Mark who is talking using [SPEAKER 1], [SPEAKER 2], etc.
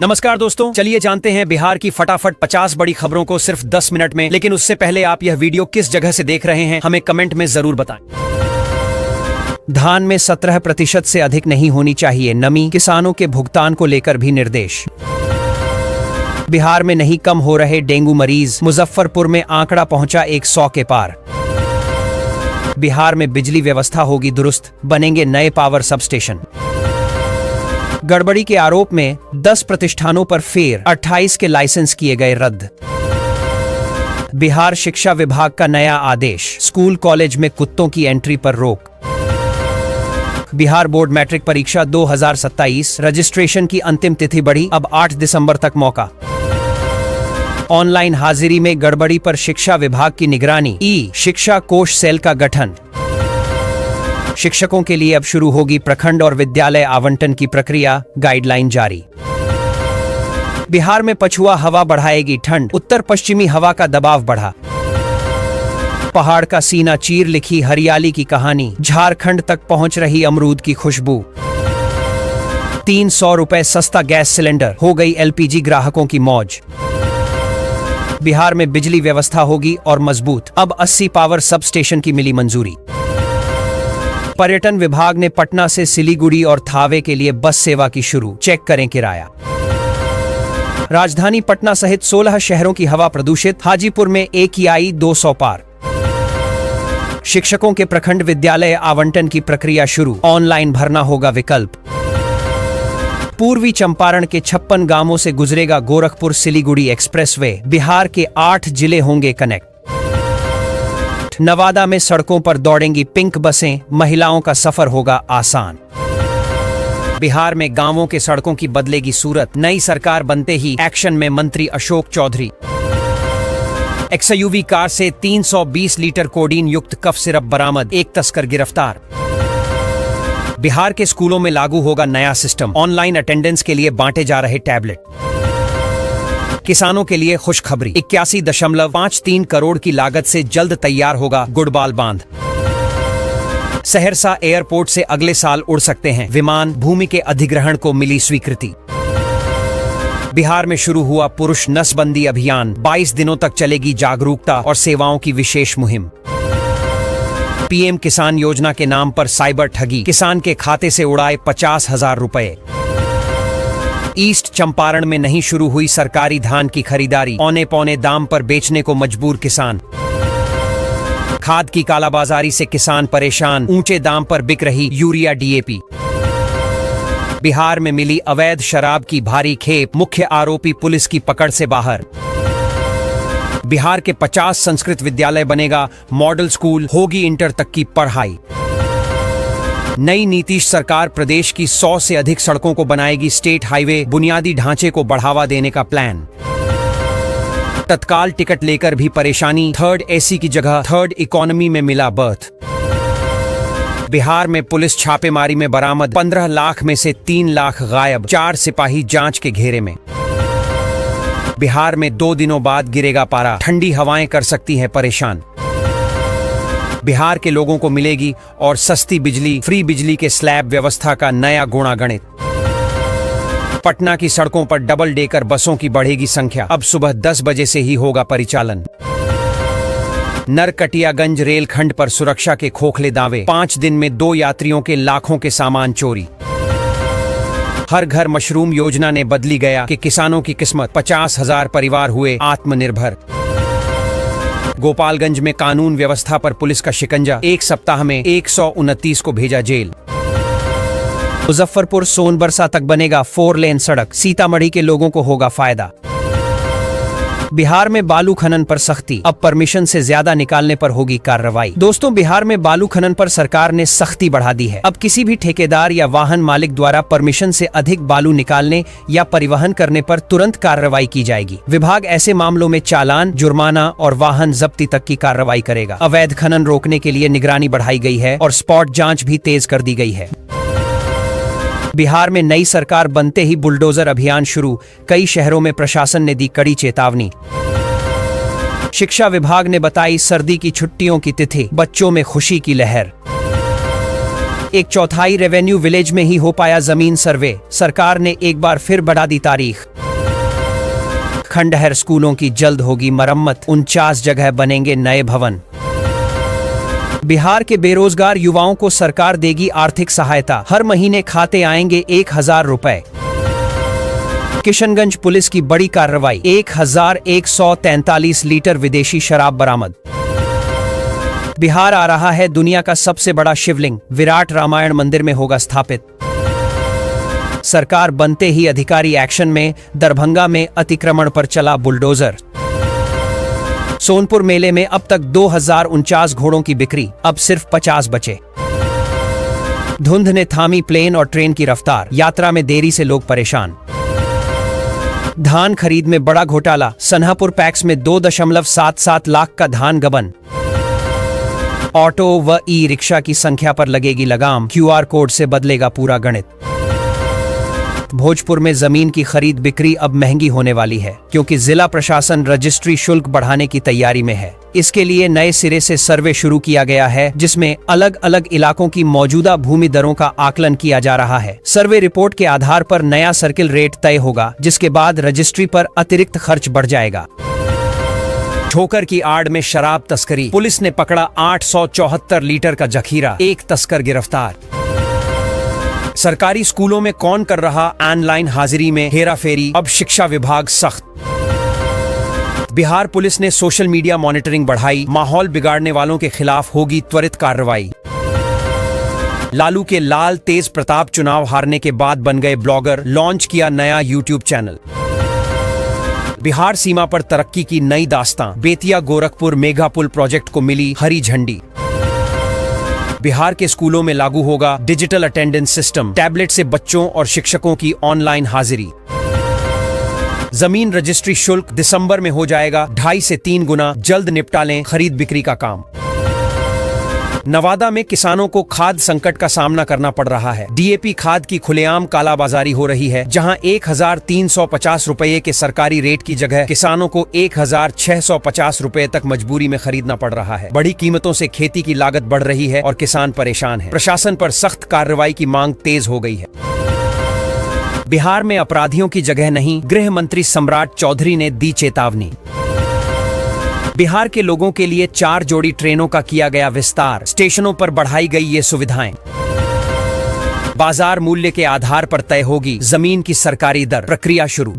[SPEAKER 1] नमस्कार दोस्तों, चलिए जानते हैं बिहार की फटाफट 50 बड़ी खबरों को सिर्फ 10 मिनट में। लेकिन उससे पहले आप यह वीडियो किस जगह से देख रहे हैं हमें कमेंट में जरूर बताएं। धान में 17% से अधिक नहीं होनी चाहिए नमी, किसानों के भुगतान को लेकर भी निर्देश। बिहार में नहीं कम हो रहे डेंगू मरीज, मुजफ्फरपुर में आंकड़ा पहुंचा 100 के पार। बिहार में बिजली व्यवस्था होगी दुरुस्त, बनेंगे नए पावर सब स्टेशन। गड़बड़ी के आरोप में 10 प्रतिष्ठानों पर फेर, 28 के लाइसेंस किए गए रद्द। बिहार शिक्षा विभाग का नया आदेश, स्कूल कॉलेज में कुत्तों की एंट्री पर रोक। बिहार बोर्ड मैट्रिक परीक्षा 2027 रजिस्ट्रेशन की अंतिम तिथि बढ़ी, अब 8 दिसंबर तक मौका। ऑनलाइन हाजिरी में गड़बड़ी पर शिक्षा विभाग की निगरानी, ई शिक्षा कोष सेल का गठन। शिक्षकों के लिए अब शुरू होगी प्रखंड और विद्यालय आवंटन की प्रक्रिया, गाइडलाइन जारी। बिहार में पछुआ हवा बढ़ाएगी ठंड, उत्तर पश्चिमी हवा का दबाव बढ़ा। पहाड़ का सीना चीर लिखी हरियाली की कहानी, झारखंड तक पहुंच रही अमरूद की खुशबू। 300 रुपए सस्ता गैस सिलेंडर, हो गई एलपीजी ग्राहकों की मौज। बिहार में बिजली व्यवस्था होगी और मजबूत, अब 80 पावर सब स्टेशन की मिली मंजूरी। पर्यटन विभाग ने पटना से सिलीगुड़ी और थावे के लिए बस सेवा की शुरू, चेक करें किराया। राजधानी पटना सहित 16 शहरों की हवा प्रदूषित, हाजीपुर में AQI 200 पार। शिक्षकों के प्रखंड विद्यालय आवंटन की प्रक्रिया शुरू, ऑनलाइन भरना होगा विकल्प। पूर्वी चंपारण के 56 गांवों से गुजरेगा गोरखपुर सिलीगुड़ी एक्सप्रेसवे, बिहार के 8 जिले होंगे कनेक्ट। नवादा में सड़कों पर दौड़ेंगी पिंक बसें, महिलाओं का सफर होगा आसान। बिहार में गांवों के सड़कों की बदलेगी सूरत, नई सरकार बनते ही एक्शन में मंत्री अशोक चौधरी। XUV कार से 320 लीटर कोडीन युक्त कफ सिरप बरामद, एक तस्कर गिरफ्तार। बिहार के स्कूलों में लागू होगा नया सिस्टम, ऑनलाइन अटेंडेंस के लिए बांटे जा रहे टैबलेट। किसानों के लिए खुशखबरी, 81.53 करोड़ की लागत से जल्द तैयार होगा गुड़बाल बांध। सहरसा एयरपोर्ट से अगले साल उड़ सकते हैं विमान, भूमि के अधिग्रहण को मिली स्वीकृति। बिहार में शुरू हुआ पुरुष नसबंदी अभियान, 22 दिनों तक चलेगी जागरूकता और सेवाओं की विशेष मुहिम। PM किसान योजना के नाम पर साइबर ठगी, किसान के खाते से उड़ाए 50,000 रुपए। ईस्ट चंपारण में नहीं शुरू हुई सरकारी धान की खरीदारी, औने पौने दाम पर बेचने को मजबूर किसान। खाद की कालाबाजारी से किसान परेशान, ऊंचे दाम पर बिक रही यूरिया DAP। बिहार में मिली अवैध शराब की भारी खेप, मुख्य आरोपी पुलिस की पकड़ से बाहर। बिहार के 50 संस्कृत विद्यालय बनेगा मॉडल स्कूल, होगी इंटर तक की पढ़ाई। नई नीतीश सरकार प्रदेश की 100 से अधिक सड़कों को बनाएगी स्टेट हाईवे, बुनियादी ढांचे को बढ़ावा देने का प्लान। तत्काल टिकट लेकर भी परेशानी, 3rd AC की जगह 3rd इकोनॉमी में मिला बर्थ। बिहार में पुलिस छापेमारी में बरामद 15 लाख में से 3 लाख गायब, 4 सिपाही जांच के घेरे में। बिहार में 2 दिनों बाद गिरेगा पारा, ठंडी हवाएं कर सकती हैं परेशान। बिहार के लोगों को मिलेगी और सस्ती बिजली, फ्री बिजली के स्लैब व्यवस्था का नया गुणागणित। पटना की सड़कों पर डबल डेकर बसों की बढ़ेगी संख्या, अब सुबह 10 बजे से ही होगा परिचालन। नरकटियागंज रेलखंड पर सुरक्षा के खोखले दावे, 5 दिन में 2 यात्रियों के लाखों के सामान चोरी। हर घर मशरूम योजना ने बदली गया कि किसानों की किस्मत, 50,000 परिवार हुए आत्मनिर्भर। गोपालगंज में कानून व्यवस्था पर पुलिस का शिकंजा, एक सप्ताह में 129 को भेजा जेल। मुजफ्फरपुर सोनबरसा तक बनेगा 4 लेन सड़क, सीतामढ़ी के लोगों को होगा फायदा। बिहार में बालू खनन पर सख्ती, अब परमिशन से ज्यादा निकालने पर होगी कार्रवाई। दोस्तों, बिहार में बालू खनन पर सरकार ने सख्ती बढ़ा दी है। अब किसी भी ठेकेदार या वाहन मालिक द्वारा परमिशन से अधिक बालू निकालने या परिवहन करने पर तुरंत कार्रवाई की जाएगी। विभाग ऐसे मामलों में चालान, जुर्माना और वाहन जब्ती तक की कार्रवाई करेगा। अवैध खनन रोकने के लिए निगरानी बढ़ाई गई है और स्पॉट जाँच भी तेज कर दी गई है। बिहार में नई सरकार बनते ही बुलडोजर अभियान शुरू, कई शहरों में प्रशासन ने दी कड़ी चेतावनी। शिक्षा विभाग ने बताई सर्दी की छुट्टियों की तिथि, बच्चों में खुशी की लहर। एक चौथाई रेवेन्यू विलेज में ही हो पाया जमीन सर्वे, सरकार ने एक बार फिर बढ़ा दी तारीख। खंडहर स्कूलों की जल्द होगी मरम्मत, 49 जगह बनेंगे नए भवन। बिहार के बेरोजगार युवाओं को सरकार देगी आर्थिक सहायता, हर महीने खाते आएंगे 1000 रुपए। किशनगंज पुलिस की बड़ी कार्रवाई, 1143 लीटर विदेशी शराब बरामद। बिहार आ रहा है दुनिया का सबसे बड़ा शिवलिंग, विराट रामायण मंदिर में होगा स्थापित। सरकार बनते ही अधिकारी एक्शन में, दरभंगा में अतिक्रमण पर चला बुलडोजर। सोनपुर मेले में अब तक 2049 घोड़ों की बिक्री, अब सिर्फ 50 बचे। धुंध ने थामी प्लेन और ट्रेन की रफ्तार, यात्रा में देरी से लोग परेशान। धान खरीद में बड़ा घोटाला, सन्हापुर पैक्स में 2.77 लाख का धान गबन। ऑटो व ई रिक्शा की संख्या पर लगेगी लगाम, QR कोड से बदलेगा पूरा गणित। भोजपुर में जमीन की खरीद बिक्री अब महंगी होने वाली है, क्योंकि जिला प्रशासन रजिस्ट्री शुल्क बढ़ाने की तैयारी में है। इसके लिए नए सिरे से सर्वे शुरू किया गया है, जिसमें अलग अलग इलाकों की मौजूदा भूमि दरों का आकलन किया जा रहा है। सर्वे रिपोर्ट के आधार पर नया सर्किल रेट तय होगा, जिसके बाद रजिस्ट्री पर अतिरिक्त खर्च बढ़ जाएगा। ठोकर की आड़ में शराब तस्करी, पुलिस ने पकड़ा 874 लीटर का जखीरा, एक तस्कर गिरफ्तार। सरकारी स्कूलों में कौन कर रहा ऑनलाइन हाजिरी में हेराफेरी, अब शिक्षा विभाग सख्त। बिहार पुलिस ने सोशल मीडिया मॉनिटरिंग बढ़ाई, माहौल बिगाड़ने वालों के खिलाफ होगी त्वरित कार्रवाई। लालू के लाल तेज प्रताप चुनाव हारने के बाद बन गए ब्लॉगर, लॉन्च किया नया यूट्यूब चैनल। बिहार सीमा पर तरक्की की नई दास्तां, बेतिया गोरखपुर मेगा पुल प्रोजेक्ट को मिली हरी झंडी। बिहार के स्कूलों में लागू होगा डिजिटल अटेंडेंस सिस्टम, टैबलेट से बच्चों और शिक्षकों की ऑनलाइन हाजिरी। जमीन रजिस्ट्री शुल्क दिसंबर में हो जाएगा 2.5 से 3 गुना, जल्द निपटा लें खरीद बिक्री का काम। नवादा में किसानों को खाद संकट का सामना करना पड़ रहा है। DAP खाद की खुलेआम कालाबाजारी हो रही है, जहां 1350 रुपये के सरकारी रेट की जगह किसानों को 1650 रुपये तक मजबूरी में खरीदना पड़ रहा है। बड़ी कीमतों से खेती की लागत बढ़ रही है और किसान परेशान है। प्रशासन पर सख्त कार्रवाई की मांग तेज हो गई है। बिहार में अपराधियों की जगह नहीं, गृह मंत्री सम्राट चौधरी ने दी चेतावनी। बिहार के लोगों के लिए 4 जोड़ी ट्रेनों का किया गया विस्तार, स्टेशनों पर बढ़ाई गई ये सुविधाएं। बाजार मूल्य के आधार पर तय होगी जमीन की सरकारी दर, प्रक्रिया शुरू।